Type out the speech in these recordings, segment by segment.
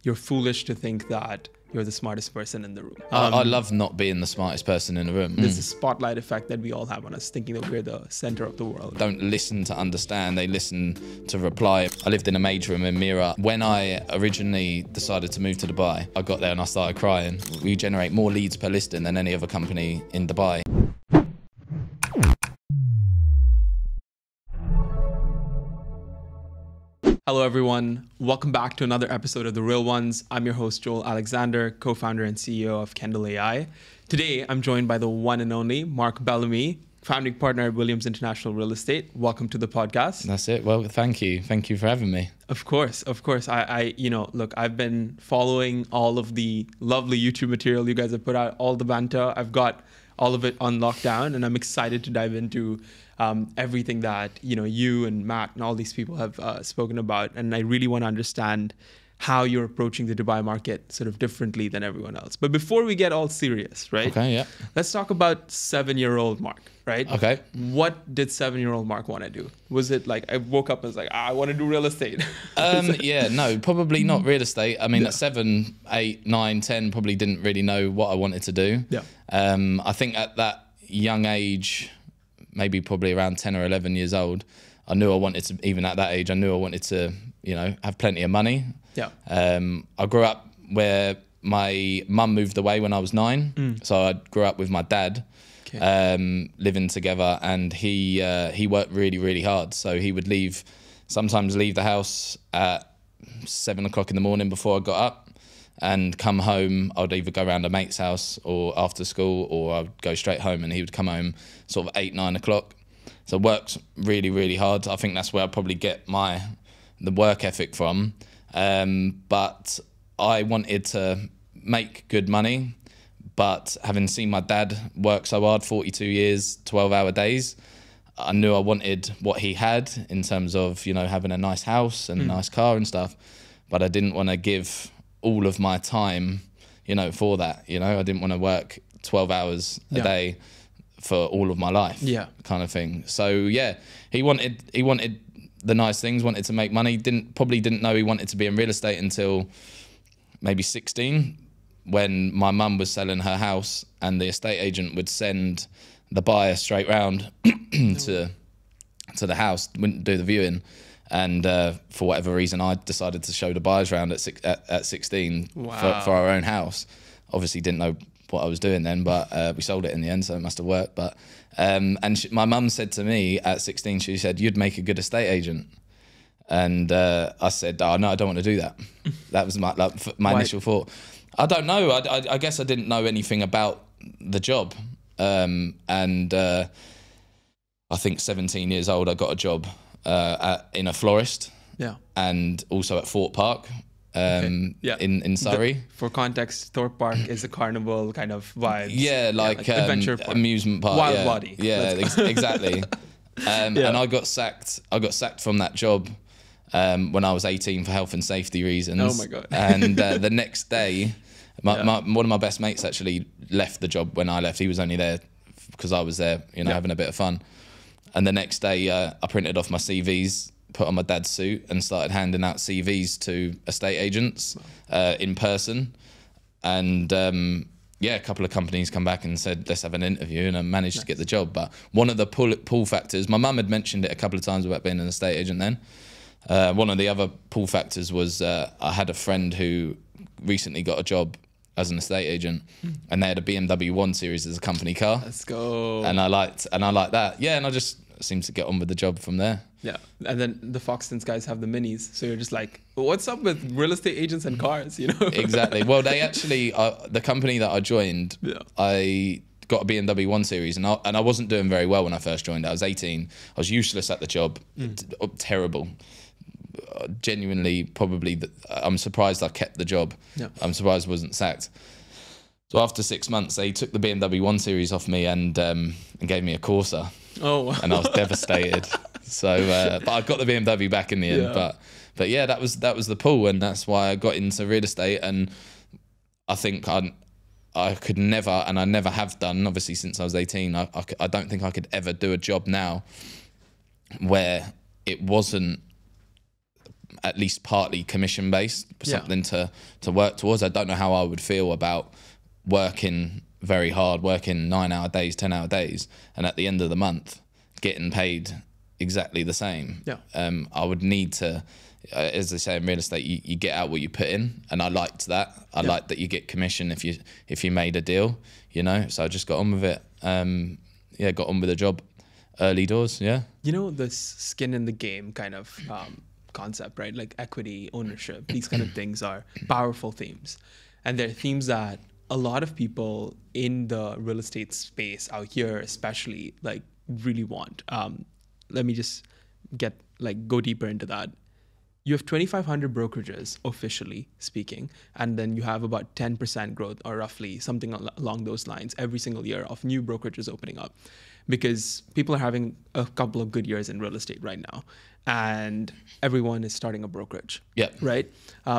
you're foolish to think that you're the smartest person in the room. I love not being the smartest person in the room. There's a spotlight effect that we all have on us, thinking that we're the center of the world. Don't listen to understand, they listen to reply. I lived in a major room in Mira. When I originally decided to move to Dubai, I got there and I started crying. We generate more leads per listing than any other company in Dubai. Hello everyone, welcome back to another episode of The Real Ones. I'm your host Joel Alexander, co-founder and CEO of Kendal AI. Today I'm joined by the one and only Marc Bellamy, founding partner at Williams International Real Estate. Welcome to the podcast. That's it. Well, thank you. Thank you for having me. Of course. Look, I've been following all of the lovely YouTube material you guys have put out, all the banter. I've got all of it on lockdown, and I'm excited to dive into everything that you and Matt and all these people have spoken about. And I really want to understand how you're approaching the Dubai market sort of differently than everyone else. But before we get all serious, right? Okay, yeah. Let's talk about 7-year-old Marc, right? Okay. What did 7-year-old Marc want to do? Was it like I woke up and was like, I want to do real estate? Yeah, no, probably not real estate. I mean, at 7, 8, 9, 10, probably didn't really know what I wanted to do. Yeah. I think at that young age, maybe probably around 10 or 11 years old, I knew I wanted to, even at that age, I knew I wanted to, have plenty of money. Yeah. I grew up where my mum moved away when I was 9. So I grew up with my dad, living together, and he worked really, really hard. So he would sometimes leave the house at 7 o'clock in the morning before I got up, and come home. I'd either go around a mate's house or after school, or I'd go straight home, and he would come home sort of 8, 9 o'clock. So worked really, really hard. I think that's where I probably get the work ethic from. But I wanted to make good money, but having seen my dad work so hard, 42 years, 12-hour days, I knew I wanted what he had in terms of, having a nice house and a nice car and stuff, but I didn't want to give all of my time, for that. I didn't want to work 12 hours a day for all of my life, kind of thing. So yeah, he wanted the nice things, wanted to make money. Probably didn't know he wanted to be in real estate until maybe 16, when my mum was selling her house and the estate agent would send the buyer straight round to the house, wouldn't do the viewing. And for whatever reason, I decided to show the buyers round at 16 for our own house. Obviously didn't know what I was doing then, but we sold it in the end, so it must have worked. But my mum said to me at 16, she said, "You'd make a good estate agent." And I said, "Oh no, I don't want to do that." That was my initial thought. I don't know. I guess I didn't know anything about the job. And I think 17 years old, I got a job in a florist, and also at Thorpe Park, in Surrey. For context, Thorpe Park is a carnival kind of vibe. Yeah, like adventure park. Amusement park. Wild body. Yeah, exactly. And I got sacked. From that job when I was 18 for health and safety reasons. Oh my God. And the next day, one of my best mates actually left the job when I left. He was only there because I was there, having a bit of fun. And the next day, I printed off my CVs, put on my dad's suit, and started handing out CVs to estate agents in person. And a couple of companies come back and said, let's have an interview, and I managed to get the job. But one of the pull factors, my mum had mentioned it a couple of times about being an estate agent then. One of the other pull factors was I had a friend who recently got a job as an estate agent, and they had a BMW 1 Series as a company car. Let's go. And I liked that. Yeah, and I just seemed to get on with the job from there. Yeah, and then the Foxtons guys have the minis, so you're just like, what's up with real estate agents and cars, Exactly. Well, they actually, the company that I joined, I got a BMW 1 Series, and I wasn't doing very well when I first joined. I was 18. I was useless at the job. Terrible. Genuinely, probably, I'm surprised I kept the job. I'm surprised I wasn't sacked. So after 6 months, they took the BMW 1 Series off me and gave me a Corsa. Oh, and I was devastated. So, but I got the BMW back in the end. But yeah, that was the pull, and that's why I got into real estate. And I think I could never, and I never have done, obviously since I was 18. I don't think I could ever do a job now where it wasn't at least partly commission based, something to work towards. I don't know how I would feel about working very hard, working 9-hour days, 10-hour days, and at the end of the month getting paid exactly the same. I would need to, as they say in real estate, you get out what you put in, and I liked that. I liked that you get commission if you made a deal, you know. So I just got on with it. Got on with the job early doors. You know, this skin in the game kind of concept, right? Like equity, ownership, these kind of things are powerful themes, and they're themes that a lot of people in the real estate space out here especially like really want. Let me just go deeper into that. You have 2,500 brokerages, officially speaking, and then you have about 10% growth, or roughly something along those lines, every single year of new brokerages opening up, because people are having a couple of good years in real estate right now, and everyone is starting a brokerage. Right?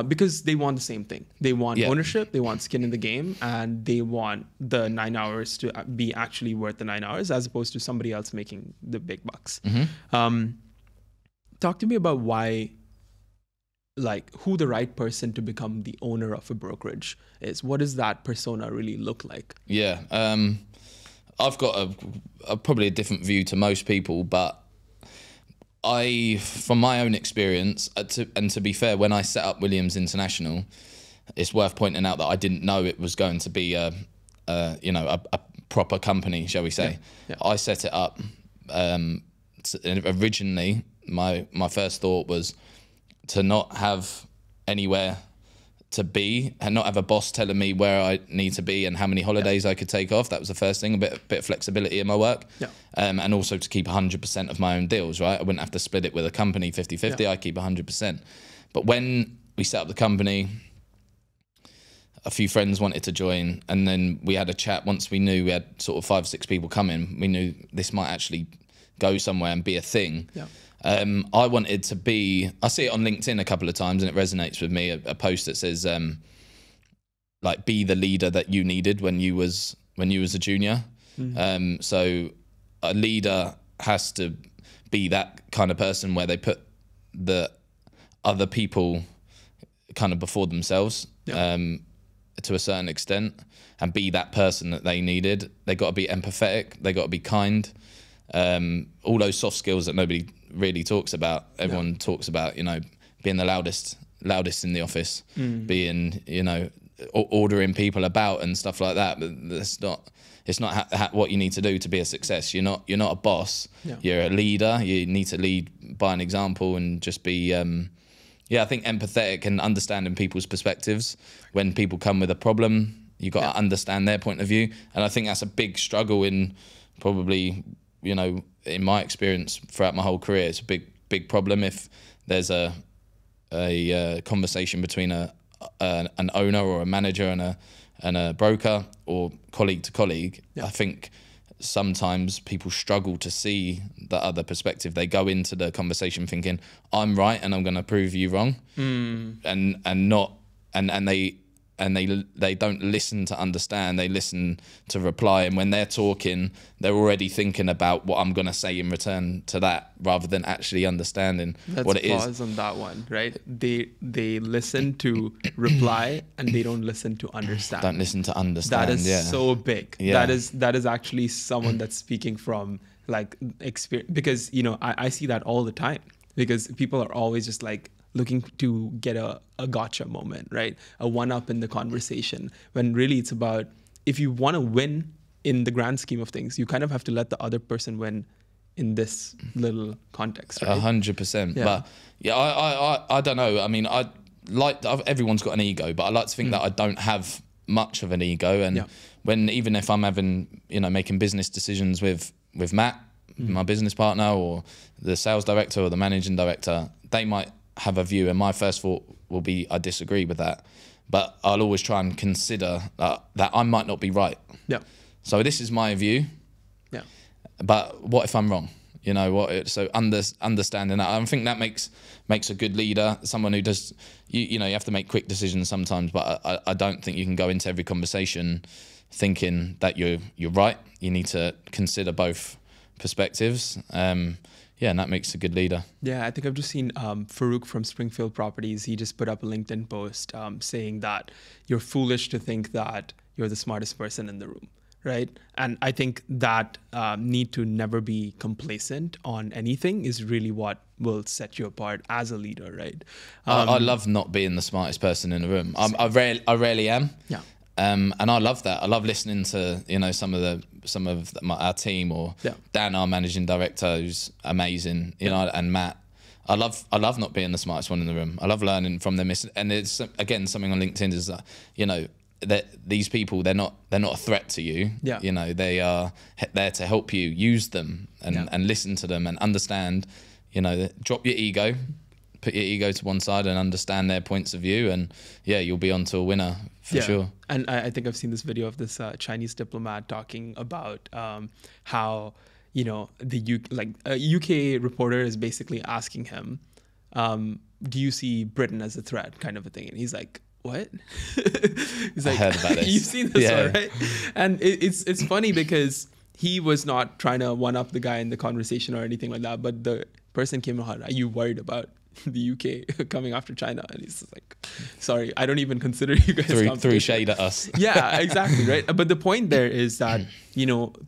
Because they want the same thing. They want ownership, they want skin in the game, and they want the 9 hours to be actually worth the 9 hours, as opposed to somebody else making the big bucks. Talk to me about why, like, who the right person to become the owner of a brokerage is. What does that persona really look like? I've got probably a different view to most people, but from my own experience, and to be fair, when I set up Williams International, it's worth pointing out that I didn't know it was going to be a proper company, shall we say. I set it up, originally my first thought was to not have anywhere to be and not have a boss telling me where I need to be and how many holidays I could take off. That was the first thing, a bit of flexibility in my work. And also to keep 100% of my own deals, right? I wouldn't have to split it with a company 50-50, I keep 100%. But when we set up the company, a few friends wanted to join, and then we had a chat. Once we knew we had sort of 5-6 people coming, we knew this might actually go somewhere and be a thing. I wanted to be, I see it on LinkedIn a couple of times and it resonates with me, a post that says like, be the leader that you needed when you was a junior. So a leader has to be that kind of person where they put the other people kind of before themselves to a certain extent, and be that person that they needed. They got to be empathetic, they got to be kind, all those soft skills that nobody really talks about. Everyone talks about, you know, being the loudest in the office, being, you know, ordering people about and stuff like that. But it's not what you need to do to be a success. You're not a boss. You're a leader. You need to lead by an example and just be I think empathetic and understanding people's perspectives. When people come with a problem, you got to understand their point of view. And I think that's a big struggle in probably, you know, in my experience throughout my whole career. It's a big problem if there's a conversation between an owner or a manager and a broker, or colleague to colleague. I think sometimes people struggle to see the other perspective. They go into the conversation thinking, I'm right and I'm going to prove you wrong, and they don't listen to understand. They listen to reply, and when they're talking, they're already thinking about what I'm going to say in return to that, rather than actually understanding what it is. Pause on that one, right? They listen to reply and they don't listen to understand. Don't listen to understand. That is so big. That is actually someone that's speaking from like experience, because, you know, I see that all the time, because people are always just like looking to get a gotcha moment, right? A one-up in the conversation, when really it's about, if you want to win in the grand scheme of things, you kind of have to let the other person win in this little context, right? 100%. But I don't know. I mean, everyone's got an ego, but I like to think that I don't have much of an ego. And even if I'm having, you know, making business decisions with Matt, my business partner, or the sales director or the managing director, they might have a view, and my first thought will be, I disagree with that, but I'll always try and consider that I might not be right. So this is my view. But what if I'm wrong? You know what? So understanding that, I think that makes a good leader, someone who does. You know, you have to make quick decisions sometimes, but I don't think you can go into every conversation thinking that you're right. You need to consider both perspectives. and that makes a good leader. Yeah, I think I've just seen Farouk from Springfield Properties. He just put up a LinkedIn post saying that you're foolish to think that you're the smartest person in the room, right? And I think that need to never be complacent on anything is really what will set you apart as a leader, right? I love not being the smartest person in the room. I rarely am. Yeah. And I love that. I love listening to some of our team, or Dan, our managing director, who's amazing. You know, and Matt. I love not being the smartest one in the room. I love learning from them. And it's again something on LinkedIn is that that these people, they're not a threat to you. Yeah. You know, they are there to help you. Use them and listen to them and understand. You know, drop your ego. Put your ego to one side and understand their points of view, and you'll be onto a winner for sure. And I think I've seen this video of this Chinese diplomat talking about how a UK reporter is basically asking him, "Do you see Britain as a threat?" kind of a thing, and he's like, "What?" He's like, I heard about this. You've seen this one, right? And it's funny because he was not trying to one up the guy in the conversation or anything like that, but the person came on, "Are you worried about the UK coming after China?" And he's just like, "Sorry, I don't even consider you guys threw shade at us." Yeah, exactly, right? But the point there is that,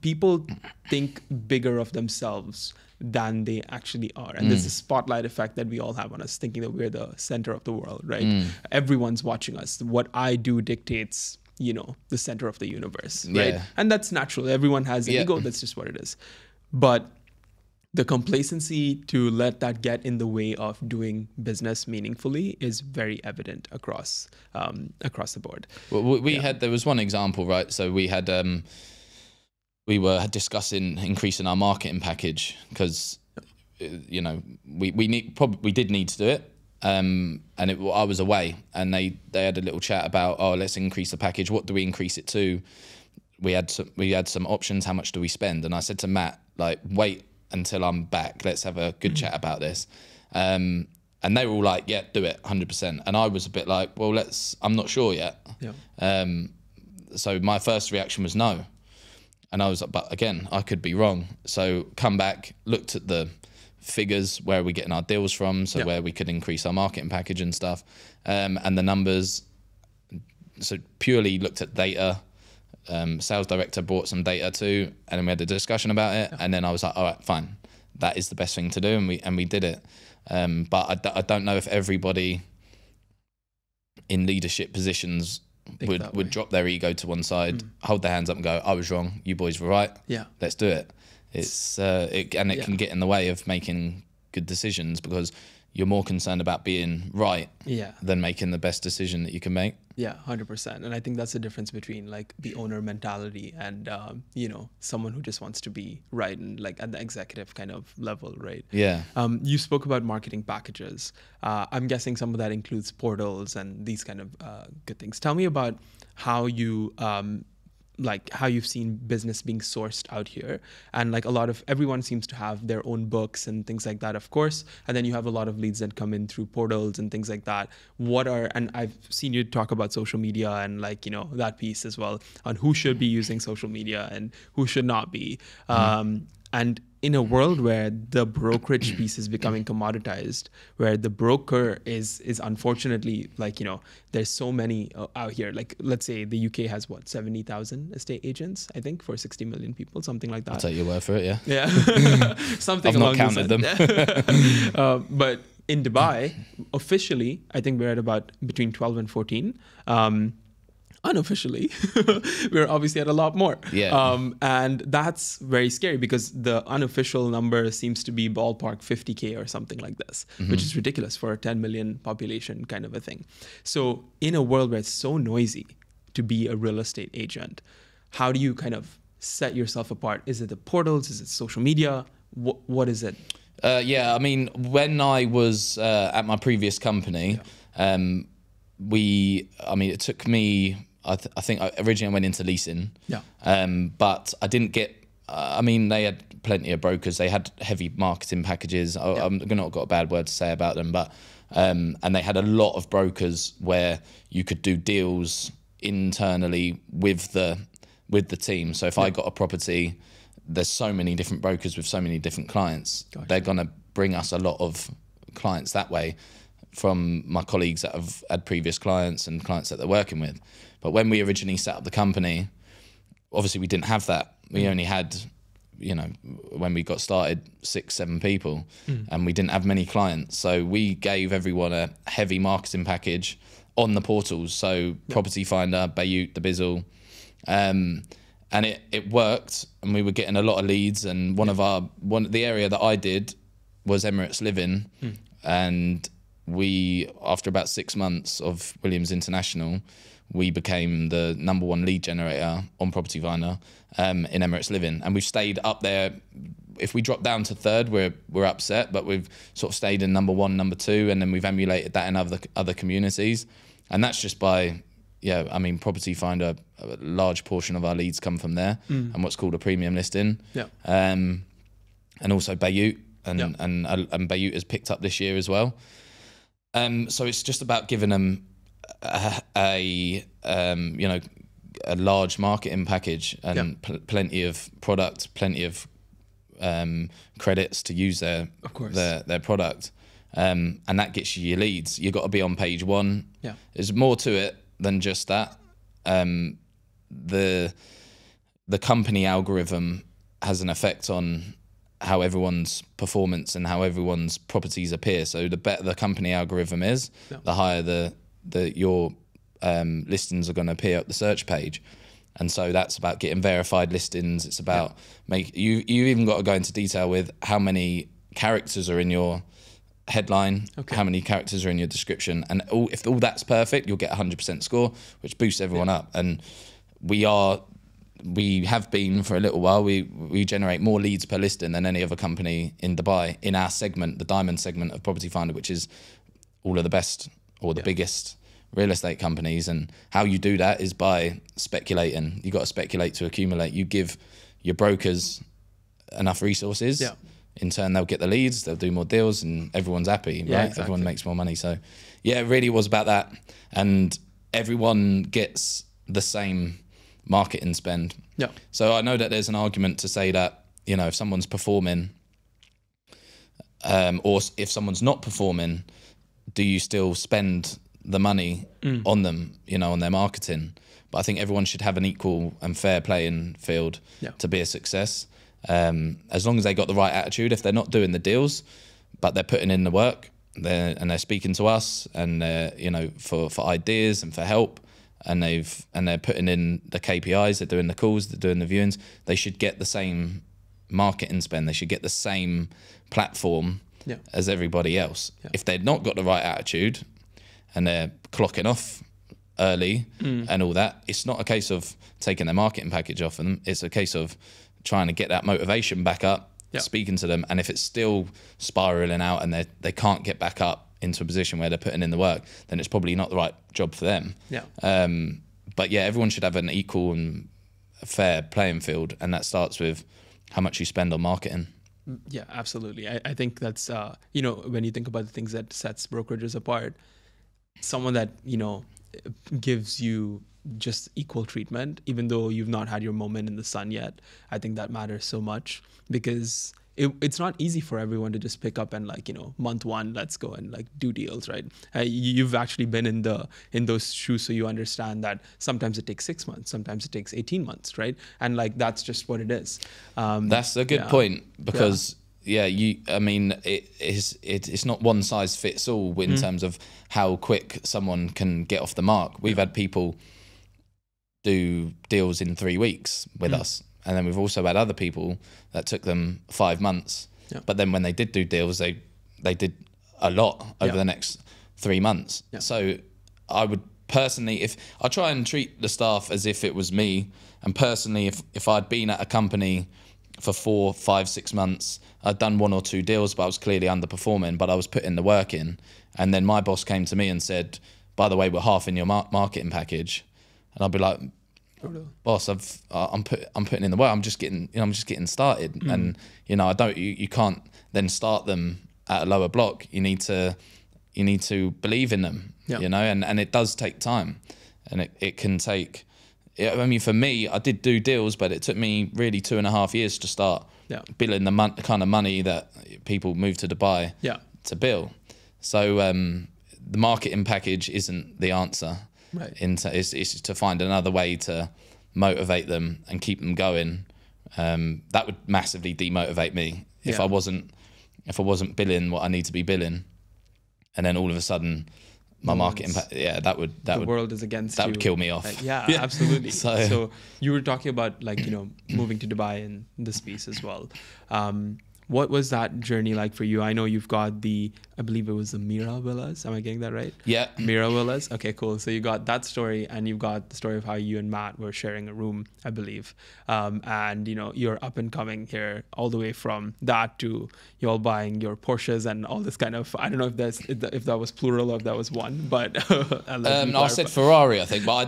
people think bigger of themselves than they actually are. And there's a spotlight effect that we all have on us, thinking that we're the center of the world, right? Everyone's watching us. What I do dictates, the center of the universe, right? Yeah. And that's natural. Everyone has an ego. That's just what it is. But the complacency to let that get in the way of doing business meaningfully is very evident across the board. Well, there was one example, right? So we had we were discussing increasing our marketing package because we did need to do it. And I was away, and they had a little chat about, let's increase the package. What do we increase it to? We had some options. How much do we spend? And I said to Matt, like, wait until I'm back. Let's have a good chat about this. And they were all like, yeah, do it 100%. And I was a bit like, well, I'm not sure yet. Yeah. So my first reaction was no. And I was like, but again, I could be wrong. So come back, looked at the figures, where are we getting our deals from? So where we could increase our marketing package and stuff. And the numbers, so purely looked at data. Sales director brought some data too, and then we had a discussion about it. And then I was like, all right, fine, that is the best thing to do, and we did it. But I don't know if everybody in leadership positions would drop their ego to one side, hold their hands up, and go, I was wrong, you boys were right. Yeah, let's do it. It can get in the way of making good decisions because you're more concerned about being right than making the best decision that you can make. Yeah, 100%. And I think that's the difference between like the owner mentality and, someone who just wants to be right and like at the executive kind of level, right? Yeah. You spoke about marketing packages. I'm guessing some of that includes portals and these kind of good things. Tell me about how you how you've seen business being sourced out here, and like everyone seems to have their own books and things like that, of course, and then you have a lot of leads that come in through portals and things like that. And I've seen you talk about social media and that piece as well on who should be using social media and who should not be. And in a world where the brokerage piece is becoming commoditized, where the broker is unfortunately there's so many out here. Like let's say the UK has 70,000 estate agents, I think, for 60 million people, something like that. I'll take your word for it. Yeah. Something. I've not counted them. But in Dubai, officially, I think we're at about between 12 and 14. Unofficially, we're obviously at a lot more. Yeah. And that's very scary because the unofficial number seems to be ballpark 50K or something like this, which is ridiculous for a 10 million population kind of a thing. So in a world where it's so noisy to be a real estate agent, how do you kind of set yourself apart? Is it the portals? Is it social media? What is it? I mean, when I was at my previous company, it took me, I think I originally went into leasing, but I didn't get, they had plenty of brokers. They had heavy marketing packages. I've not got a bad word to say about them, but, and they had a lot of brokers where you could do deals internally with the team. So if I got a property, there's so many different brokers with so many different clients. Gotcha. They're going to bring us a lot of clients that way from my colleagues that have had previous clients and clients that they're working with. But when we originally set up the company, obviously we didn't have that. We only had, you know, when we got started, 6-7 people, and we didn't have many clients. So we gave everyone a heavy marketing package on the portals. So Property Finder, Bayut, The Bizzle, and it worked, and we were getting a lot of leads. And the area that I did was Emirates Living, and we, after about 6 months of Williams International, we became the #1 lead generator on Property Finder in Emirates Living, and we've stayed up there. If we drop down to third, we're upset, but we've sort of stayed in #1, #2, and then we've emulated that in other communities, and that's just by, I mean, Property Finder, a large portion of our leads come from there, and what's called a premium listing, and also Bayut, and Bayut has picked up this year as well. So it's just about giving them a large marketing package and plenty of product, plenty of credits to use their product, and that gets you your leads. You've got to be on page 1. There's more to it than just that. The company algorithm has an effect on how everyone's performance and how everyone's properties appear. So the better the company algorithm is, the higher your listings are going to appear at the search page. And so that's about getting verified listings. It's about you even got to go into detail with how many characters are in your headline, how many characters are in your description, and if all that's perfect, you'll get 100% score, which boosts everyone up. And we have been for a little while. We generate more leads per listing than any other company in Dubai in our segment, the diamond segment of Property Finder, which is all of the best or the biggest real estate companies. And how you do that is by speculating. You got to speculate to accumulate. You give your brokers enough resources. In turn, they'll get the leads, they'll do more deals, and everyone's happy, right? Exactly. Everyone makes more money. So it really was about that. And everyone gets the same marketing spend. So I know that there's an argument to say that, if someone's performing, or if someone's not performing, do you still spend the money on them, on their marketing? But I think everyone should have an equal and fair playing field to be a success. As long as they got the right attitude. If they're not doing the deals, but they're putting in the work, and they're speaking to us, and for ideas and for help, and they're putting in the KPIs, they're doing the calls, they're doing the viewings, they should get the same marketing spend. They should get the same platform as everybody else. If they've not got the right attitude and they're clocking off early and all that, it's not a case of taking their marketing package off them. It's a case of trying to get that motivation back up, speaking to them. And if it's still spiraling out and they can't get back up into a position where they're putting in the work, then it's probably not the right job for them. But everyone should have an equal and fair playing field, and that starts with how much you spend on marketing. Yeah, absolutely. I think that's, when you think about the things that sets brokerages apart, someone that, gives you just equal treatment, even though you've not had your moment in the sun yet. I think that matters so much, because it's not easy for everyone to just pick up and month 1, let's go and do deals, right? You've actually been in those shoes, so you understand that sometimes it takes 6 months, sometimes it takes 18 months, right? And that's just what it is. That's a good point, because it's not one size fits all in terms of how quick someone can get off the mark. We've had people do deals in 3 weeks with us, and then we've also had other people that took them 5 months, but then when they did do deals, they did a lot over the next 3 months. So I would personally, if I try and treat the staff as if it was me, and personally, if I'd been at a company for 4, 5, 6 months, I'd done 1 or 2 deals, but I was clearly underperforming, but I was putting the work in, and then my boss came to me and said, by the way, we're half in your marketing package. And I'd be like, boss, I'm putting in the work. I'm just getting started, and you can't then start them at a lower block. You need to believe in them, and it does take time, and it can take I mean, for me, I did do deals, but it took me really 2.5 years to start billing the kind of money that people move to Dubai to bill. So the marketing package isn't the answer. Right. It's to find another way to motivate them and keep them going. That would massively demotivate me if I wasn't billing what I need to be billing, and then all of a sudden my market impact, the world is against you. That would kill me off. Absolutely. So you were talking about, like, you know, moving to Dubai and this piece as well. What was that journey like for you? I know you've got I believe it was the Mira Villas. Am I getting that right? Yeah. Mira Villas. Okay, cool. So you got that story, and you've got the story of how you and Matt were sharing a room, I believe. And, you know, you're up and coming here all the way from that to you all buying your Porsches and all this kind of, I don't know if that was plural or if that was one, but I said Ferrari, I think, but I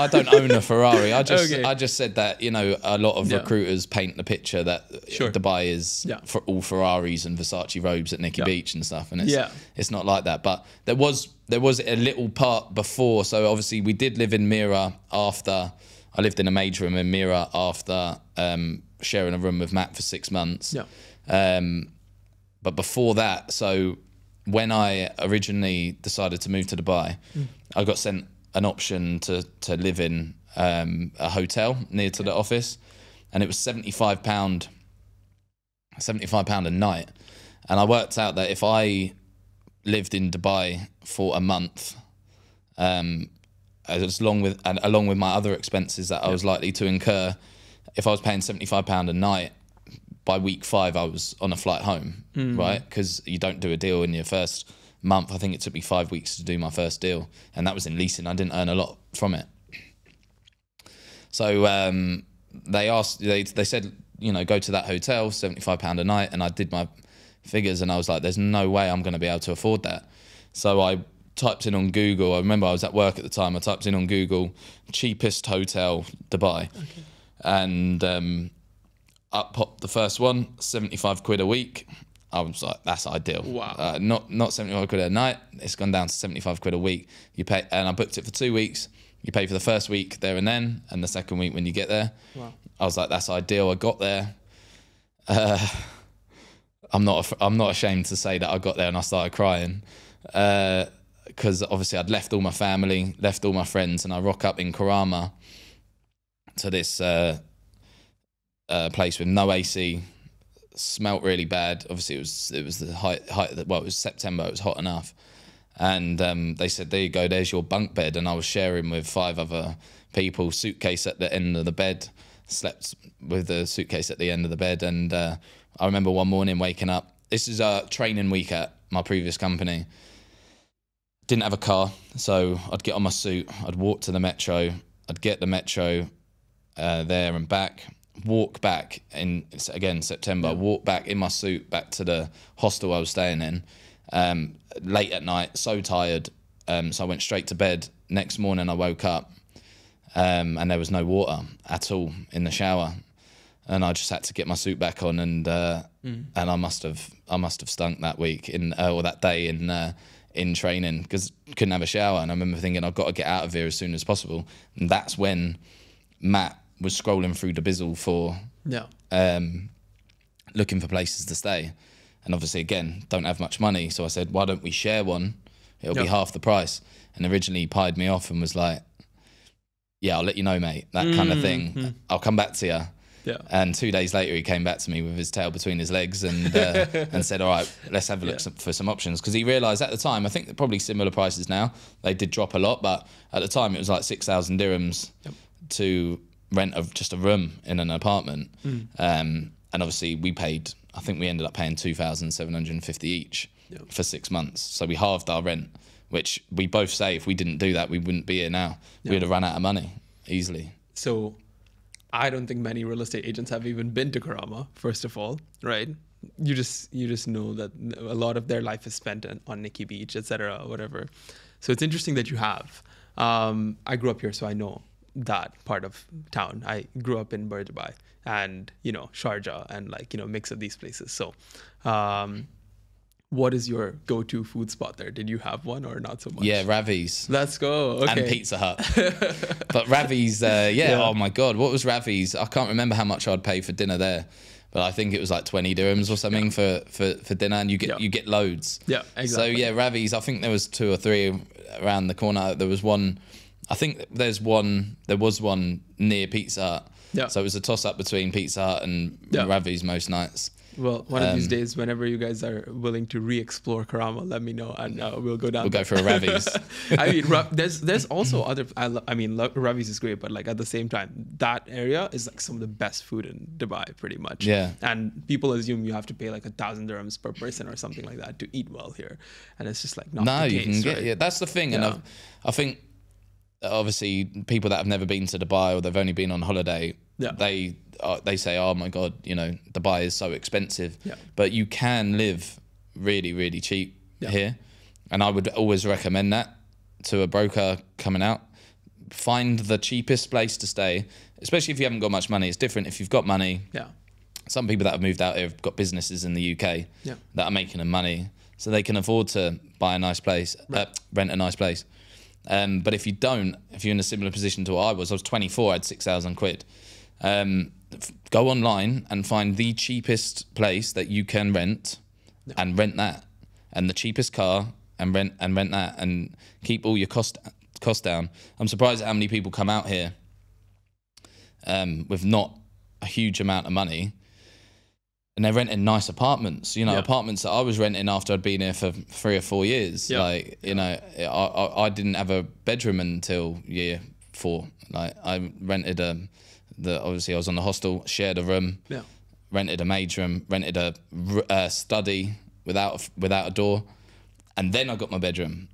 don't own a Ferrari. I just said that, you know, a lot of recruiters paint the picture that Dubai is for all Ferraris and Versace robes at Nikki Beach and stuff, and it's not like that. But there was a little part before. So obviously we did live in Mira after I lived in a major room in Mira after sharing a room with Matt for 6 months. But before that, so when I originally decided to move to Dubai, I got sent an option to live in a hotel near to the office, and it was £75 a night. And I worked out that if I lived in Dubai for a month, along with my other expenses that I was likely to incur, if I was paying £75 a night, by week 5 I was on a flight home, right? Because you don't do a deal in your first month. I think it took me 5 weeks to do my first deal, and that was in leasing. I didn't earn a lot from it. So they said, you know, go to that hotel, £75 a night, and I did my figures, and I was like, there's no way I'm going to be able to afford that. So I typed in on Google. I remember I was at work at the time. I typed in on Google, cheapest hotel, Dubai. And up popped the first one, 75 quid a week. I was like, that's ideal. Wow. Not 75 quid a night. It's gone down to 75 quid a week. You pay, and I booked it for 2 weeks. You pay for the first week there and then, and the second week when you get there. Wow. I was like, that's ideal. I got there. I'm not ashamed to say that I got there and I started crying, because obviously I'd left all my family, left all my friends, and I rock up in Karama to this place with no AC, smelt really bad. Obviously it was the height it was September, it was hot enough. And they said, there you go, there's your bunk bed. And I was sharing with 5 other people, suitcase at the end of the bed, slept with the suitcase at the end of the bed. And I remember one morning waking up. This is a training week at my previous company. Didn't have a car, so I'd get on my suit, I'd walk to the metro, I'd get the metro there and back, walk back in, again, September, walk back in my suit back to the hostel I was staying in, late at night, so tired, so I went straight to bed. Next morning I woke up and there was no water at all in the shower. And I just had to get my suit back on, and I must have stunk that week or that day in training, because couldn't have a shower. And I remember thinking, I've got to get out of here as soon as possible. And that's when Matt was scrolling through the Bizzle for looking for places to stay. And obviously, again, don't have much money, so I said, why don't we share one? It'll be half the price. And originally he pied me off and was like, yeah, I'll let you know, mate, that kind of thing. I'll come back to you. Yeah. And 2 days later, he came back to me with his tail between his legs and and said, all right, let's have a look for some options. Because he realised at the time, I think they're probably similar prices now. They did drop a lot, but at the time it was like 6,000 dirhams to rent just a room in an apartment. And obviously we paid, I think we ended up paying 2,750 each for 6 months. So we halved our rent, which we both say if we didn't do that, we wouldn't be here now. We'd have run out of money easily. So I don't think many real estate agents have even been to Karama, first of all, right? You just know that a lot of their life is spent on Nikki Beach, etc., whatever. So it's interesting that you have. I grew up here, so I know that part of town. I grew up in Dubai and, Sharjah and mix of these places. So What is your go-to food spot there? Did you have one or not so much? Yeah, Ravi's. Let's go. Okay. And Pizza Hut. But Ravi's, oh my God, what was Ravi's? I can't remember how much I'd pay for dinner there, but I think it was like 20 dirhams or something for dinner, and you get loads. Yeah, exactly. So yeah, Ravi's, I think there was 2 or 3 around the corner. There was one, I think there was one near Pizza Hut. Yeah. So it was a toss-up between Pizza Hut and Ravi's most nights. Well, one of these days, whenever you guys are willing to re-explore Karama, let me know, and we'll go down. We'll go for a Ravi's. I mean, there's also other. Ravi's is great, but like at the same time, that area is like some of the best food in Dubai, pretty much. Yeah. And people assume you have to pay like 1,000 dirhams per person or something like that to eat well here, and it's just like not the case. You can get. Yeah, that's the thing, and I think obviously people that have never been to Dubai or they've only been on holiday, they say, oh my God, you know, Dubai is so expensive. Yeah. But you can live really, really cheap here. And I would always recommend that to a broker coming out. Find the cheapest place to stay, especially if you haven't got much money. It's different if you've got money. Yeah. Some people that have moved out here have got businesses in the UK that are making them money, so they can afford to buy a nice place, rent a nice place. But if you don't, if you're in a similar position to what I was 24, I had 6,000 quid. Go online and find the cheapest place that you can rent and rent that, and the cheapest car and rent that, and keep all your cost down. I'm surprised at how many people come out here with not a huge amount of money, and they're renting nice apartments, you know, apartments that I was renting after I'd been here for 3 or 4 years. Like, you know, I didn't have a bedroom until year 4. Like, I rented obviously I was on the hostel, shared a room, rented a maid's room, rented a study without a door, and then I got my bedroom.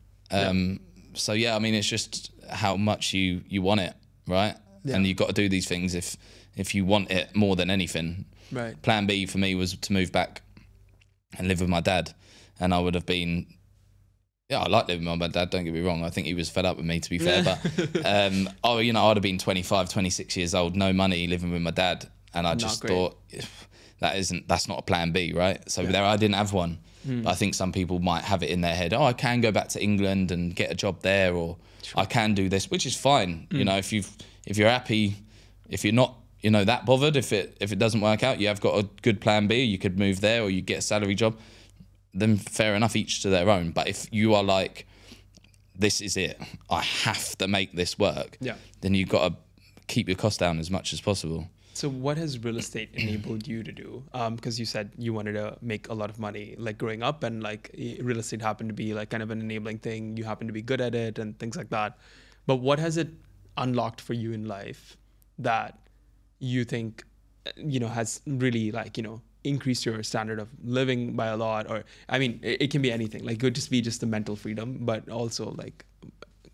So yeah, I mean, it's just how much you want it, right? And you've got to do these things if you want it more than anything. Right. Plan B for me was to move back and live with my dad, and I would have been. Yeah, I like living with my dad, don't get me wrong. I think he was fed up with me, to be fair. But, you know, I'd have been 25, 26 years old, no money, living with my dad. And I just thought, that's not a plan B, right? So there I didn't have one. But I think some people might have it in their head, I can go back to England and get a job there, or I can do this, which is fine. You know, if you're happy, if you're not, you know, that bothered, if it doesn't work out, you have got a good plan B, you could move there or you get a salary job. Then fair enough, each to their own. But if you are like, this is it, I have to make this work, then you've got to keep your costs down as much as possible. So what has real estate enabled you to do? Because you said you wanted to make a lot of money, like growing up, and like real estate happened to be like kind of an enabling thing. You happen to be good at it and things like that. But what has it unlocked for you in life that you think, you know, has really like, you know, increase your standard of living by a lot? Or I mean, it can be anything, like it could just be just the mental freedom, but also like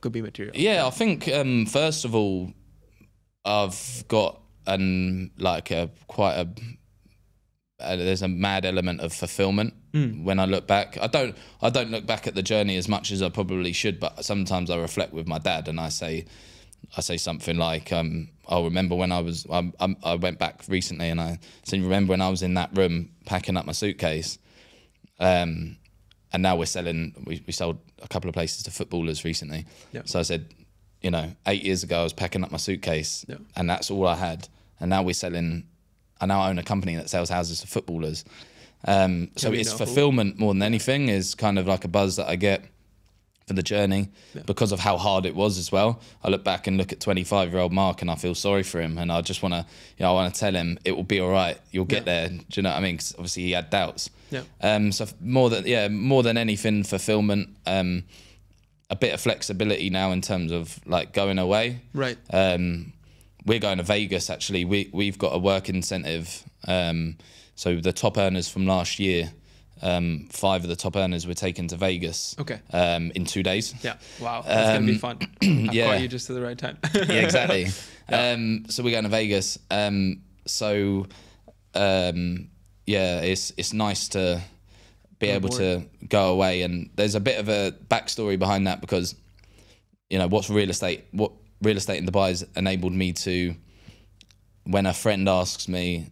could be material. I think first of all, I've got there's a mad element of fulfillment when I look back. I don't look back at the journey as much as I probably should, but sometimes I reflect with my dad and I say something like, I'll remember when I went back recently and I said, remember when I was in that room packing up my suitcase, and now we sold a couple of places to footballers recently. So I said, you know, 8 years ago I was packing up my suitcase and that's all I had, and now I now own a company that sells houses to footballers. So it's fulfillment more than anything, is kind of like a buzz that I get for the journey because of how hard it was as well. I look back and look at 25-year-old Mark and I feel sorry for him, and I just want to, you know, I want to tell him it will be all right. You'll get there. Do you know what I mean? 'Cause obviously he had doubts. So more than anything, fulfillment, a bit of flexibility now in terms of like going away. Right. We're going to Vegas actually. We've got a work incentive. So the top earners from last year, 5 of the top earners were taken to Vegas. Okay. In 2 days. Yeah. Wow. That's gonna be fun. I caught you just at the right time. Yeah, exactly. So we're going to Vegas. It's nice to be able to go away, and there's a bit of a backstory behind that because, you know, what real estate in Dubai has enabled me to, when a friend asks me,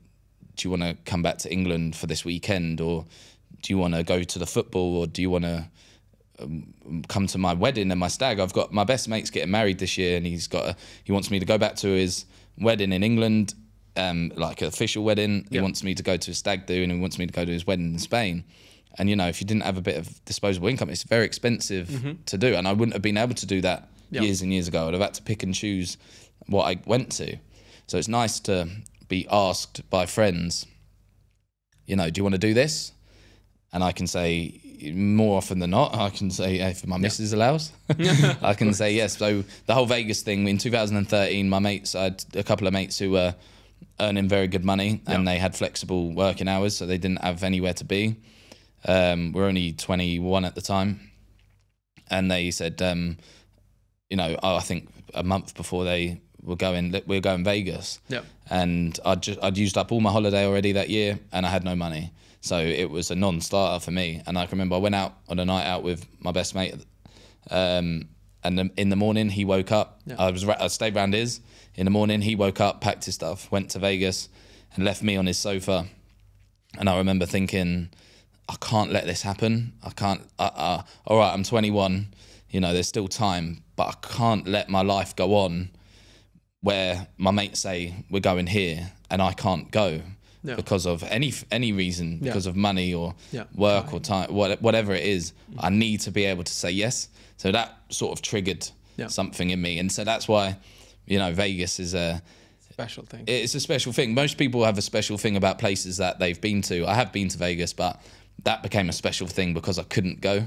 do you want to come back to England for this weekend, or do you want to go to the football, or do you want to come to my wedding and my stag? I've got my best mate's getting married this year, and he wants me to go back to his wedding in England, like an official wedding. He wants me to go to a stag do, and he wants me to go to his wedding in Spain. And, you know, if you didn't have a bit of disposable income, it's very expensive to do. And I wouldn't have been able to do that years and years ago. I'd have had to pick and choose what I went to. So it's nice to be asked by friends, you know, do you want to do this? And I can say, more often than not, I can say, if my missus allows, I can say yes. So the whole Vegas thing, in 2013, my mates, I had a couple of mates who were earning very good money, and they had flexible working hours, so they didn't have anywhere to be. We're only 21 at the time, and they said, you know, I think a month before they were going, we're going Vegas. And I'd used up all my holiday already that year, and I had no money. So it was a non-starter for me. And I can remember I went out on a night out with my best mate, and in the morning he woke up. I stayed round his. In the morning he woke up, packed his stuff, went to Vegas, and left me on his sofa. And I remember thinking, I can't let this happen. I can't. All right, I'm 21. You know, there's still time, but I can't let my life go on where my mates say we're going here and I can't go. Because of any reason, because of money or work or time, whatever it is, I need to be able to say yes. So that sort of triggered something in me, and so that's why, you know, Vegas is a special thing. It's a special thing. Most people have a special thing about places that they've been to. I have been to Vegas, but that became a special thing because I couldn't go.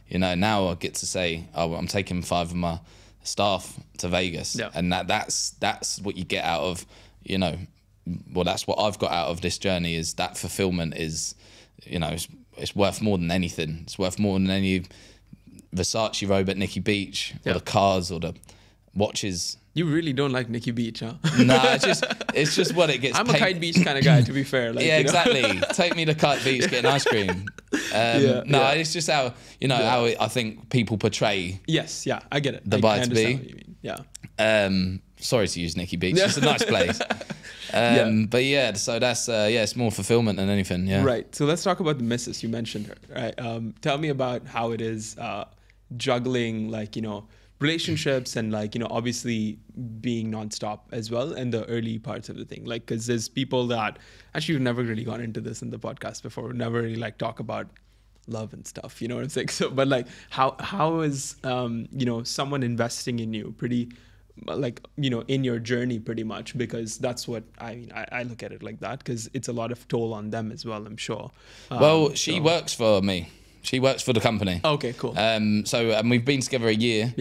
You know, now I get to say, oh, I'm taking 5 of my staff to Vegas, and that's what you get out of, you know. Well, that's what I've got out of this journey, is that fulfillment is, you know, it's worth more than anything. It's worth more than any Versace robe at Nikki Beach, or the cars, or the watches. You really don't like Nikki Beach, huh? Nah, it's just what it gets. I'm a Kite Beach kind of guy, to be fair. Like, yeah, exactly. Take me to Kite Beach, get an ice cream. It's just how, you know, how I think people portray. Yes, I get it. The I to be. What you mean. Sorry to use Nikki Beach. It's a nice place. But yeah, so that's it's more fulfillment than anything. Yeah. Right. So let's talk about the missus. You mentioned her. Right. Tell me about how it is juggling, like, you know, relationships and, like, you know, obviously being nonstop as well, and the early parts of the thing. Like, because there's people that actually, we've never really gone into this in the podcast before. We've never really like talk about love and stuff. You know what I'm saying? So, but like, how is you know, someone investing in you pretty, like, you know, in your journey pretty much, because that's what I mean. I look at it like that, because it's a lot of toll on them as well, I'm sure. Well, she works for me. She works for the company. Okay, cool. So we've been together a year.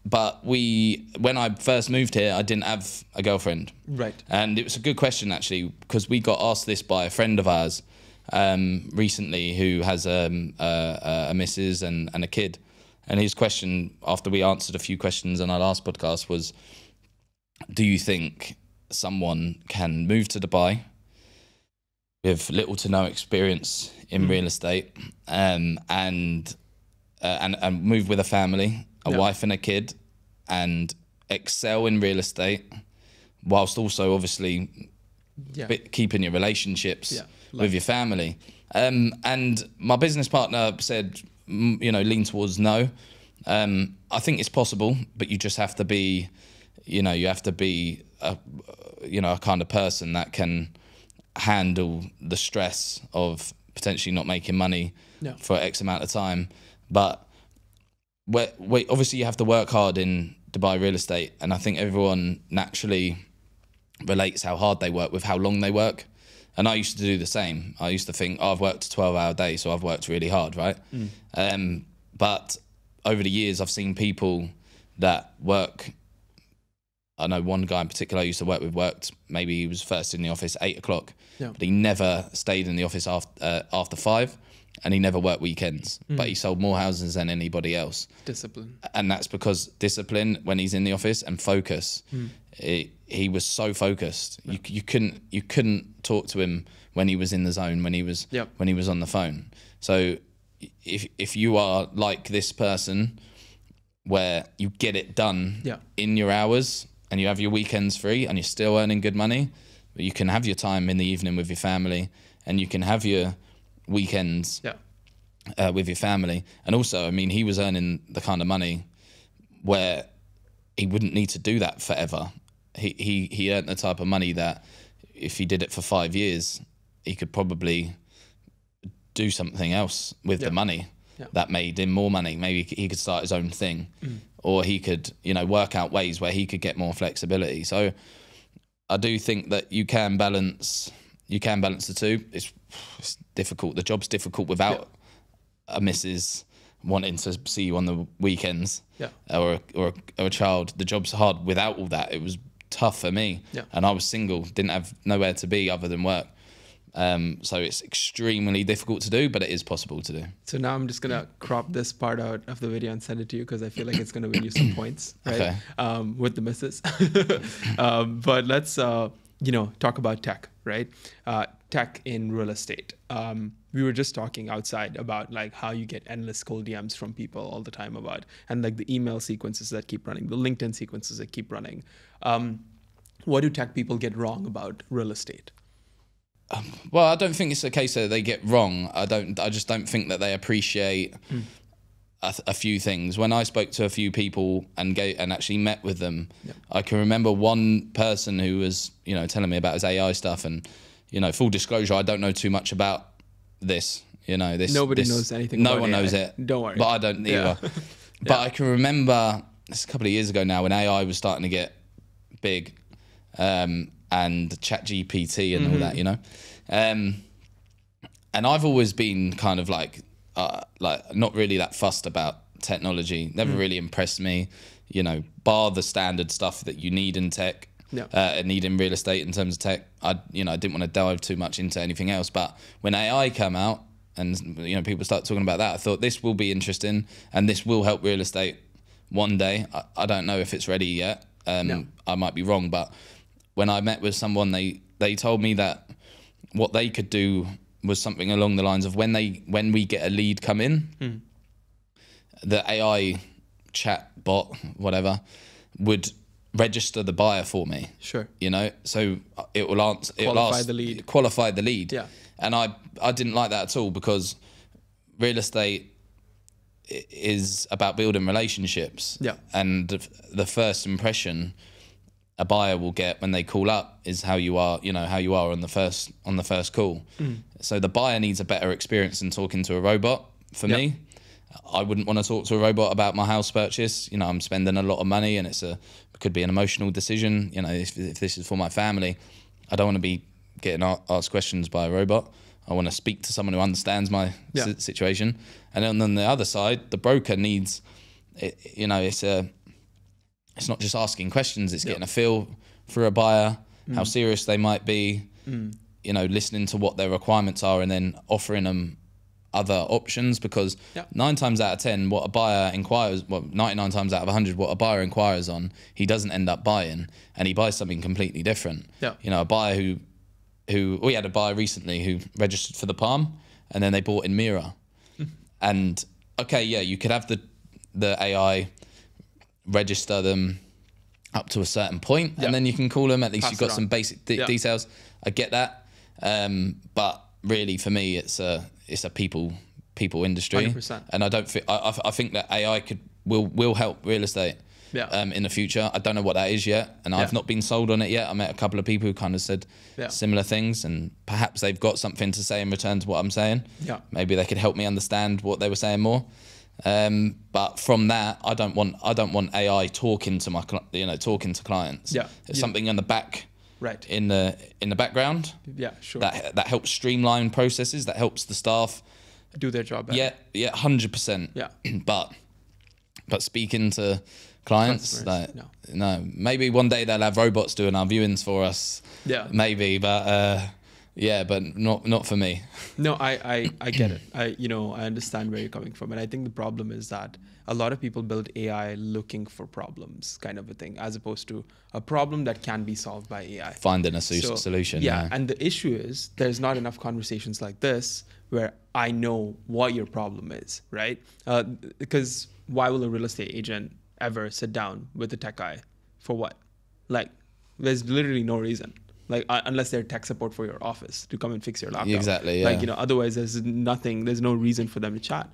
But when I first moved here, I didn't have a girlfriend. Right. And it was a good question, actually, because we got asked this by a friend of ours recently, who has a missus and a kid. And his question, after we answered a few questions on our last podcast, was, do you think someone can move to Dubai with little to no experience in real estate, and move with a family, a wife and a kid, and excel in real estate, whilst also obviously keeping your relationships with your family? And my business partner said, you know, lean towards no. I think it's possible, but you just have to be, you know, a kind of person that can handle the stress of potentially not making money for X amount of time. But obviously you have to work hard in Dubai real estate, and I think everyone naturally relates how hard they work with how long they work. And I used to do the same. I used to think, oh, I've worked a 12-hour day, so I've worked really hard, right? But over the years, I've seen people that work. I know one guy in particular I used to work with maybe he was first in the office 8 o'clock, but he never stayed in the office after 5, and he never worked weekends. But he sold more houses than anybody else. Discipline. And that's because discipline when he's in the office, and focus. He was so focused. You couldn't talk to him when he was in the zone, when he was on the phone. So if you are like this person, where you get it done in your hours, and you have your weekends free, and you're still earning good money, but you can have your time in the evening with your family, and you can have your weekends Yeah. with your family. And also, I mean, he was earning the kind of money where he wouldn't need to do that forever. He earned the type of money that if he did it for 5 years, he could probably do something else with the money that made him more money. Maybe he could start his own thing, or he could, you know, work out ways where he could get more flexibility. So I do think that you can balance the two. It's difficult. The job's difficult without a missus wanting to see you on the weekends, or a child. The job's hard without all that. It was tough for me, and I was single, didn't have nowhere to be other than work. So it's extremely difficult to do, but it is possible to do. So now I'm just gonna crop this part out of the video and send it to you because I feel like it's gonna win you some points, right? Okay. With the misses. But let's talk about tech, right? Tech in real estate. We were just talking outside about like how you get endless cold DMs from people all the time about, and like the email sequences that keep running, the LinkedIn sequences that keep running. What do tech people get wrong about real estate? Well, I don't think it's a case that they get wrong. I just don't think that they appreciate a few things. When I spoke to a few people and actually met with them, I can remember one person who was, you know, telling me about his AI stuff, and, you know, full disclosure, I don't know too much about this. You know, nobody knows anything. No about one AI. knows it. Don't worry. But I don't either. But I can remember this a couple of years ago now when AI was starting to get big. And ChatGPT and all that, you know, and I've always been kind of like not really that fussed about technology. Never really impressed me, you know, bar the standard stuff that you need in tech, need in real estate in terms of tech. I didn't want to dive too much into anything else. But when AI came out and, you know, people start talking about that, I thought this will be interesting and this will help real estate one day. I don't know if it's ready yet. I might be wrong, but when I met with someone, they told me that what they could do was something along the lines of when we get a lead come in, the AI chat bot, whatever, would register the buyer for me. Sure. You know, so it will answer, qualify the lead. Yeah. And I didn't like that at all, because real estate is about building relationships. Yeah. And the first impression a buyer will get when they call up is how you are, you know, how you are on the first call. So the buyer needs a better experience than talking to a robot. For me, I wouldn't want to talk to a robot about my house purchase. You know, I'm spending a lot of money, and it could be an emotional decision. You know, if this is for my family, I don't want to be getting asked questions by a robot. I want to speak to someone who understands my situation. And then on the other side, the broker needs, you know, it's not just asking questions, it's getting a feel for a buyer, how serious they might be, you know, listening to what their requirements are, and then offering them other options, because 9 times out of 10, what a buyer inquires, well, 99 times out of 100, what a buyer inquires on, he doesn't end up buying, and he buys something completely different. You know, a buyer who we had a buyer recently who registered for the Palm, and then they bought in Mira. And okay, you could have the AI register them up to a certain point, and then you can call them. At least you've got some basic details. I get that, but really for me, it's a people industry, 100%. and I think that AI will help real estate in the future. I don't know what that is yet, and I've not been sold on it yet. I met a couple of people who kind of said similar things, and perhaps they've got something to say in return to what I'm saying. Maybe they could help me understand what they were saying more. But from that, I don't want AI talking to talking to clients. It's something in the back, in the background. That helps streamline processes. That helps the staff do their job better. 100%. But speaking to clients, no. Maybe one day they'll have robots doing our viewings for us. Maybe, but. But not for me. No, I get it. I understand where you're coming from. And I think the problem is that a lot of people build AI looking for problems, kind of a thing, as opposed to a problem that can be solved by AI. Finding a solution. And the issue is there's not enough conversations like this where I know what your problem is, right? Because why will a real estate agent ever sit down with a tech guy? For what? Like, there's literally no reason. like unless they're tech support for your office to come and fix your laptop. Exactly. Yeah. Like, otherwise there's no reason for them to chat.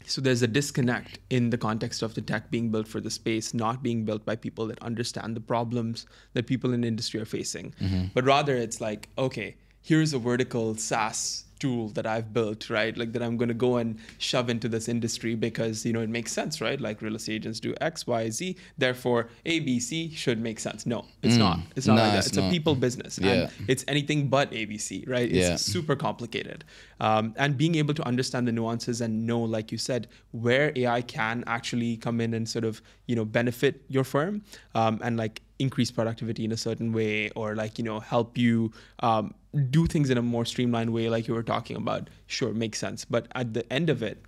So there's a disconnect in the context of the tech being built for the space, not being built by people that understand the problems that people in the industry are facing. But rather it's like, okay, here's a vertical SaaS tool that I've built, right? Like that I'm going to go and shove into this industry because, it makes sense, right? Like real estate agents do X, Y, Z. Therefore, A, B, C should make sense. No, it's not. It's not like that. It's a people business. And it's anything but ABC, right? It's super complicated. And being able to understand the nuances and know, like you said, where AI can actually come in and sort of, benefit your firm and like increase productivity in a certain way, or like, help you do things in a more streamlined way, like you were talking about, sure, makes sense. But at the end of it,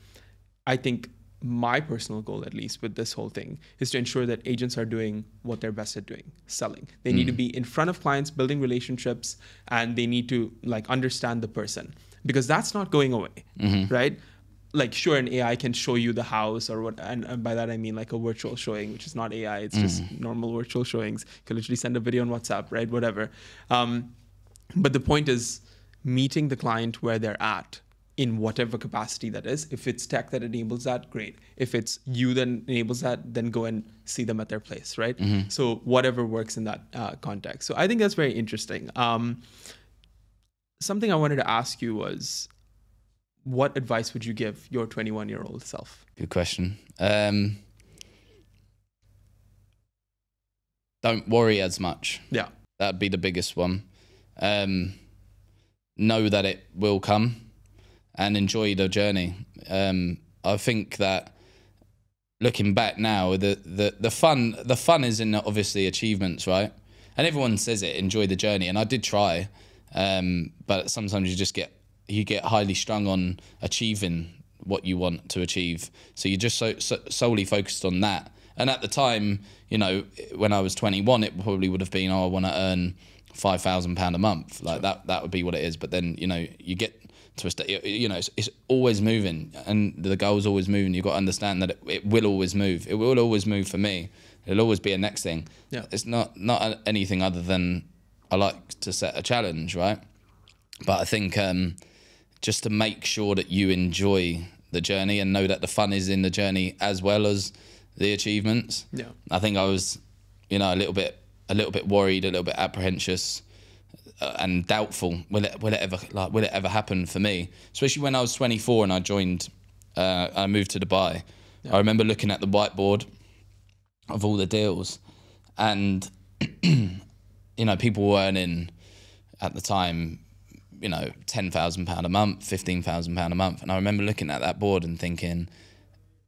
I think my personal goal, at least with this whole thing, is to ensure that agents are doing what they're best at doing, selling. They need to be in front of clients, building relationships, and they need to like understand the person, because that's not going away, right? Like, sure, an AI can show you the house or what, and by that I mean like a virtual showing, which is not AI, it's just normal virtual showings. You can literally send a video on WhatsApp, right? Whatever. But the point is meeting the client where they're at in whatever capacity that is. If it's tech that enables that, great. If it's you that enables that, then go and see them at their place, right? So whatever works in that context. So I think that's very interesting. Something I wanted to ask you was, what advice would you give your 21-year-old self? Good question. Don't worry as much. Yeah. That'd be the biggest one. Know that it will come and enjoy the journey. I think that looking back now, the fun is in obviously achievements, right? And everyone says it, enjoy the journey. And I did try, but sometimes you get highly strung on achieving what you want to achieve. So you're just solely focused on that. And at the time, when I was 21, it probably would have been, I want to earn £5,000 a month. Like that would be what it is. But then, you get to a state, it's always moving, and the goal's always moving. You've got to understand that it will always move. It will always move for me. It'll always be a next thing. Yeah. It's not anything other than I like to set a challenge, right? But I think just to make sure that you enjoy the journey and know that the fun is in the journey as well as the achievements. Yeah. I think I was, a little bit worried, a little bit apprehensive, and doubtful. Will it ever happen for me? Especially when I was 24 and I moved to Dubai. Yeah. I remember looking at the whiteboard of all the deals, and people were earning at the time, £10,000 a month, £15,000 a month. And I remember looking at that board and thinking,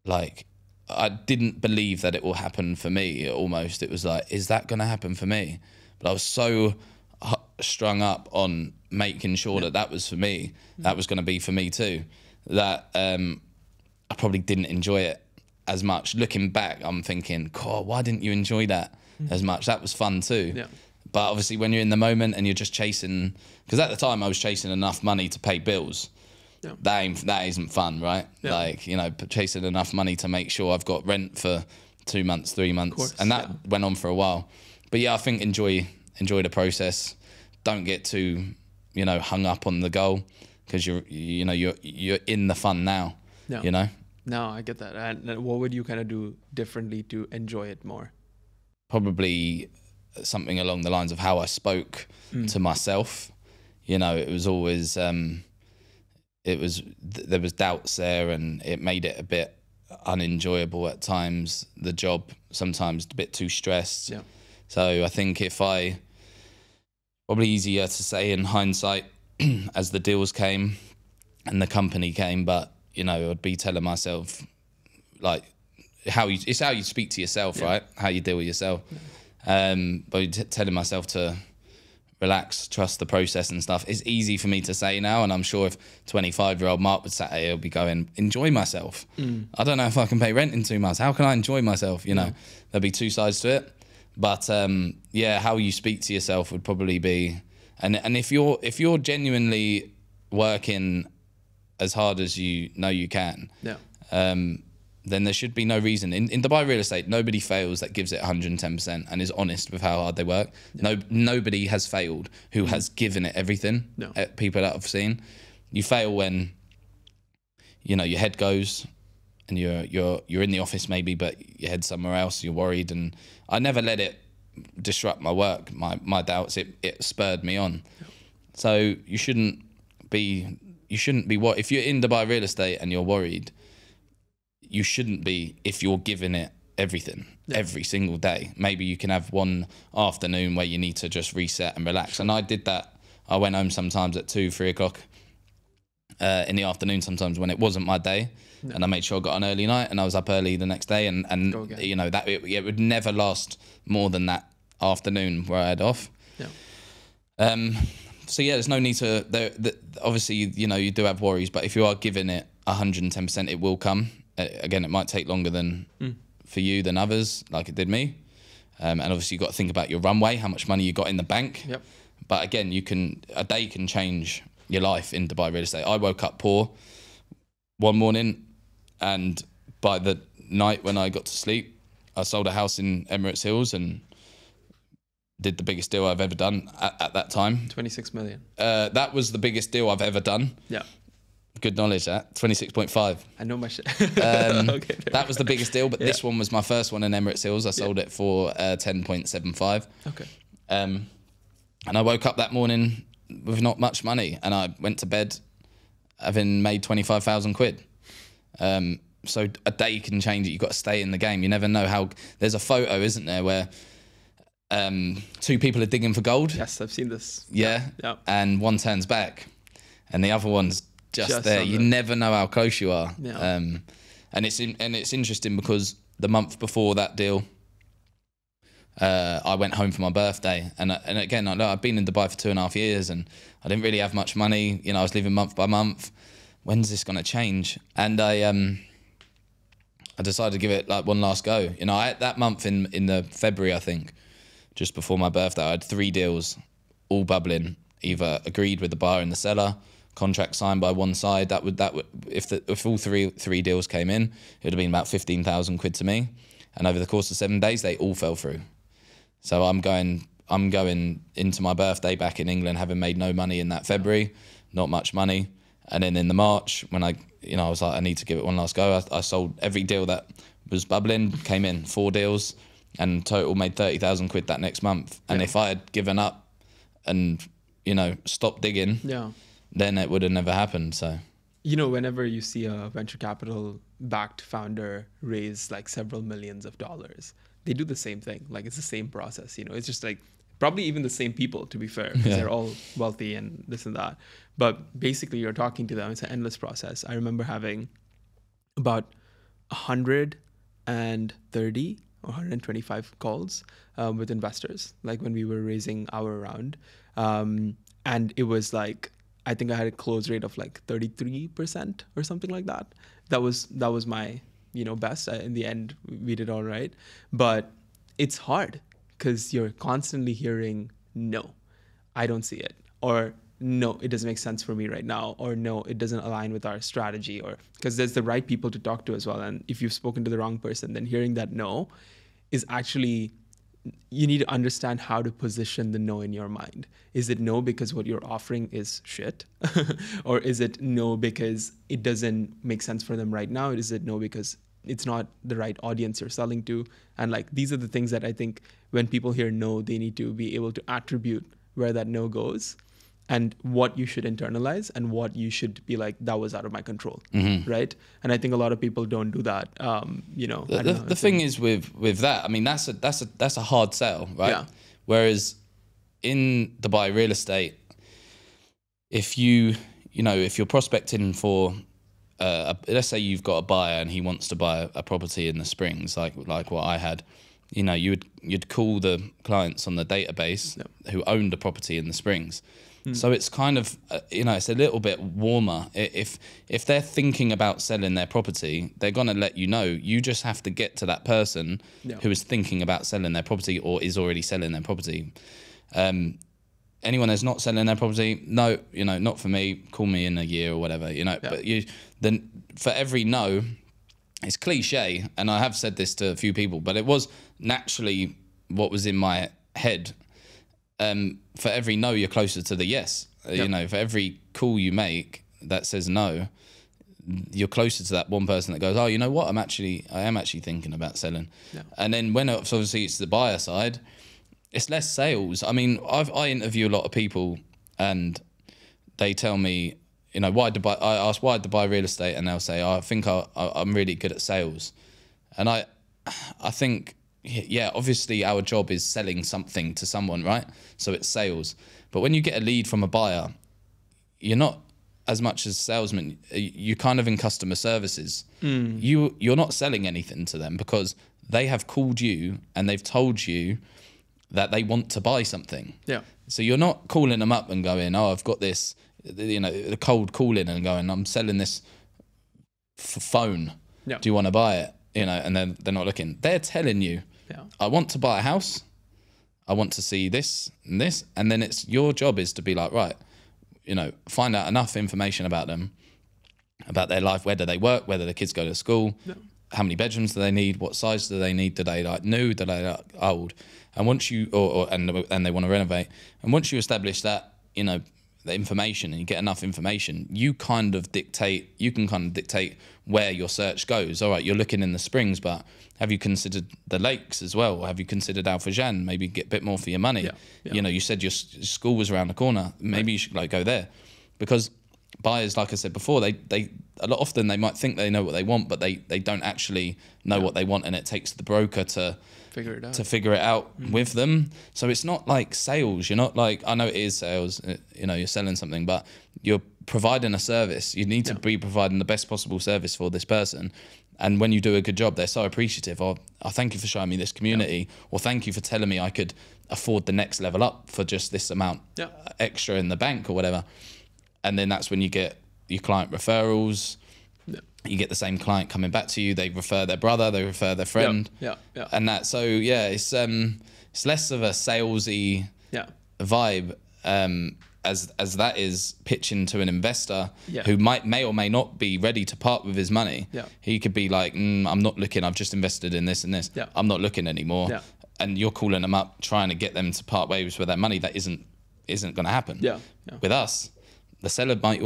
like, I didn't believe that it will happen for me. Almost, it was like, is that going to happen for me? But I was so strung up on making sure that was for me, that was going to be for me too, that I probably didn't enjoy it as much. Looking back, I'm thinking, God, why didn't you enjoy that as much? That was fun too. Yeah. But obviously when you're in the moment and you're just chasing, because at the time I was chasing enough money to pay bills. Yeah. That isn't fun, right? Yeah. Like, chasing enough money to make sure I've got rent for 2 months, 3 months. Course, and that went on for a while. But yeah, I think enjoy the process. Don't get too, hung up on the goal, because you're in the fun now. Yeah. No, I get that. And what would you kind of do differently to enjoy it more? Probably something along the lines of how I spoke to myself. It was always there was doubts there, and it made it a bit unenjoyable at times. The job sometimes a bit too stressed. Yeah. So I think probably easier to say in hindsight as the deals came and the company came, but I'd be telling myself, like, it's how you speak to yourself, right? How you deal with yourself. But telling myself to relax, trust the process and stuff. It's easy for me to say now, and I'm sure if 25-year-old Mark was sat here, he'll be going, enjoy myself. I don't know if I can pay rent in 2 months. How can I enjoy myself? There'll be two sides to it. But how you speak to yourself would probably be, and if you're genuinely working as hard as you know you can, then there should be no reason. In Dubai real estate, nobody fails that gives it 110% and is honest with how hard they work. Nobody has failed who has given it everything. No. People that I've seen, you fail when, you know, your head goes and you're in the office maybe, but your head's somewhere else. You're worried, and I never let it disrupt my work. My doubts, it spurred me on. So you shouldn't be what if you're in Dubai real estate and you're worried. You shouldn't be if you're giving it everything every single day. Maybe you can have one afternoon where you need to just reset and relax. And I did that. I went home sometimes at 2, 3 o'clock in the afternoon sometimes when it wasn't my day. And I made sure I got an early night and I was up early the next day. And you know, that it would never last more than that afternoon where I had off. So yeah, there's no need to, obviously, you know, you do have worries, but if you are giving it 110%, it will come. Again, it might take longer than for you than others, like it did me. And obviously you've got to think about your runway, how much money you got in the bank. But again, a day can change your life in Dubai real estate. I woke up poor one morning, and by the night when I got to sleep, I sold a house in Emirates Hills and did the biggest deal I've ever done at that time. 26 million. That was the biggest deal I've ever done. Good knowledge, that 26.5. I know my shit. Okay, that was the biggest deal, but this one was my first one in Emirates Hills. I sold it for 10.75. Okay. And I woke up that morning with not much money, and I went to bed having made 25,000 quid. So a day can change it. You've got to stay in the game. You never know how. There's a photo, isn't there, where 2 people are digging for gold. Yes, I've seen this. Yeah. And one turns back, and the other one's just there. You never know how close you are. And it's interesting because the month before that deal, I went home for my birthday, and again, I've been in Dubai for 2.5 years, and I didn't really have much money. You know, I was living month by month. When's this going to change? And I decided to give it like one last go. You know, that month in the February, I think, just before my birthday, I had 3 deals, all bubbling. Either agreed with the buyer and the seller, contract signed by one side. That would if all three deals came in, it would have been about 15,000 quid to me. And over the course of 7 days, they all fell through. So I'm going into my birthday back in England, having made no money in that February, not much money. And then in the March, when I was like, I need to give it one last go. I sold every deal that was bubbling, came in 4 deals, and total made 30,000 quid that next month. And if I had given up and, you know, stopped digging, then it would have never happened. So, you know, whenever you see a venture capital backed founder raise like several millions of dollars, they do the same thing. Like, it's the same process, you know, it's just like probably even the same people, to be fair, because they're all wealthy and this and that. But basically you're talking to them. It's an endless process. I remember having about 130 or 125 calls with investors, like when we were raising our round. And it was like, I think I had a close rate of like 33% or something like that. That was my, you know, best. In the end, we did all right. But it's hard because you're constantly hearing, no, I don't see it. Or no, it doesn't make sense for me right now. Or no, it doesn't align with our strategy. Or because there's the right people to talk to as well. And if you've spoken to the wrong person, then hearing that no is actually, you need to understand how to position the no in your mind. Is it no because what you're offering is shit? Or is it no because it doesn't make sense for them right now? Is it no because it's not the right audience you're selling to? And like, these are the things that I think when people hear no, they need to be able to attribute where that no goes and what you should internalize and what you should be like, that was out of my control, right? And I think a lot of people don't do that. You know, the thing is with that, I mean, that's a hard sell, right? Yeah. Whereas in Dubai real estate, if you're prospecting for, let's say you've got a buyer and he wants to buy a property in the Springs, like what I had, you know, you'd call the clients on the database who owned a property in the Springs. So it's kind of, you know, it's a little bit warmer. If they're thinking about selling their property, they're going to let you know. You just have to get to that person who is thinking about selling their property or is already selling their property. Anyone that's not selling their property, no, you know, not for me. Call me in a year or whatever, you know. But then for every no, it's cliche, and I have said this to a few people, but it was naturally what was in my head. For every no, you're closer to the yes. You know, for every call you make that says no, you're closer to that one person that goes, oh, you know what, I am actually thinking about selling. And then when obviously it's the buyer side, it's less sales. I mean, I interview a lot of people, and they tell me, you know, I ask why to buy real estate, and they'll say, oh, I think I'm really good at sales. And I think, yeah, obviously our job is selling something to someone, right? So it's sales. But when you get a lead from a buyer, you're not as much as salesman. You're kind of in customer services. You're not selling anything to them, because they have called you and they've told you that they want to buy something. Yeah. So you're not calling them up and going, oh, I've got this, you know, the cold calling and going, I'm selling this phone. Do you want to buy it? You know, and then they're not looking. They're telling you, I want to buy a house. I want to see this and this. And then it's your job is to be like, right, you know, find out enough information about them, about their life. Where do they work? Where do the kids go to school? How many bedrooms do they need? What size do they need? Do they like new? Do they like old? And once you, and they want to renovate. And once you establish that, you know, the information, and you get enough information, you can kind of dictate where your search goes. All right, you're looking in the Springs, but have you considered the lakes as well? Or have you considered Al Fajan? Maybe get a bit more for your money. You know, you said your school was around the corner. Maybe you should like go there, because buyers, like I said before, they a lot often they might think they know what they want, but they don't actually know what they want, and it takes the broker to figure it out with them. So it's not like sales. You're not like, I know it is sales, you know, you're selling something, but you're providing a service. You need to be providing the best possible service for this person. And when you do a good job, they're so appreciative. Oh, thank you for showing me this community, or thank you for telling me I could afford the next level up for just this amount extra in the bank or whatever. And then that's when you get your client referrals. You get the same client coming back to you. They refer their brother, they refer their friend. And that, so yeah, it's less of a salesy vibe as that is pitching to an investor who may or may not be ready to part with his money. He could be like, I'm not looking, I've just invested in this and this. I'm not looking anymore. And you're calling them up, trying to get them to part ways with their money. That isn't going to happen. With us, the seller might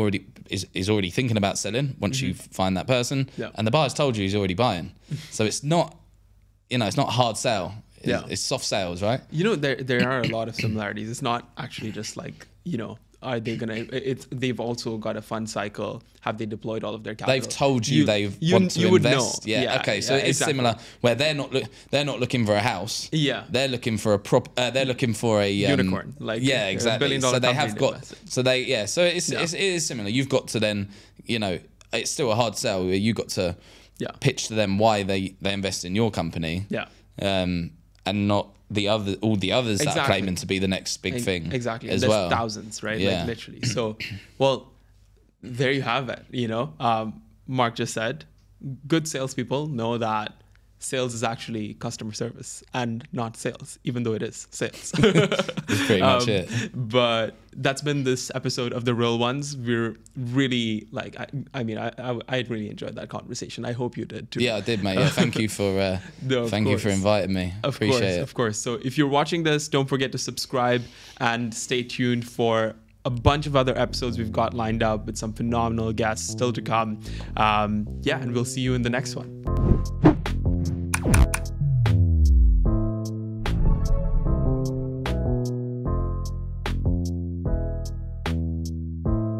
is already thinking about selling once you find that person, and the buyer's told you he's already buying. So it's not, you know, it's not a hard sell. It's soft sales, right? You know, there are a lot of similarities. It's not actually just like, you know, are they gonna? They've also got a fund cycle. Have they deployed all of their capital? They've told you they want to invest. Okay, so it's similar. Where they're not looking for a house. They're looking for a they're looking for a unicorn. Like exactly. So they have got. So they So it is similar. You've got to then, you know, it's still a hard sell. You got to pitch to them why they invest in your company. And not all the others that are claiming to be the next big thing. Exactly. As there's well. Thousands, right? Like literally. So, well, there you have it. You know, Marc just said, good salespeople know that sales is actually customer service and not sales, even though it is sales. That's pretty much it. But that's been this episode of The Real Ones. We're really like, I mean, I really enjoyed that conversation. I hope you did too. Yeah, I did, mate. Yeah, thank you for thank you for inviting me. Appreciate it. Of course. So if you're watching this, don't forget to subscribe and stay tuned for a bunch of other episodes we've got lined up with some phenomenal guests still to come. And we'll see you in the next one.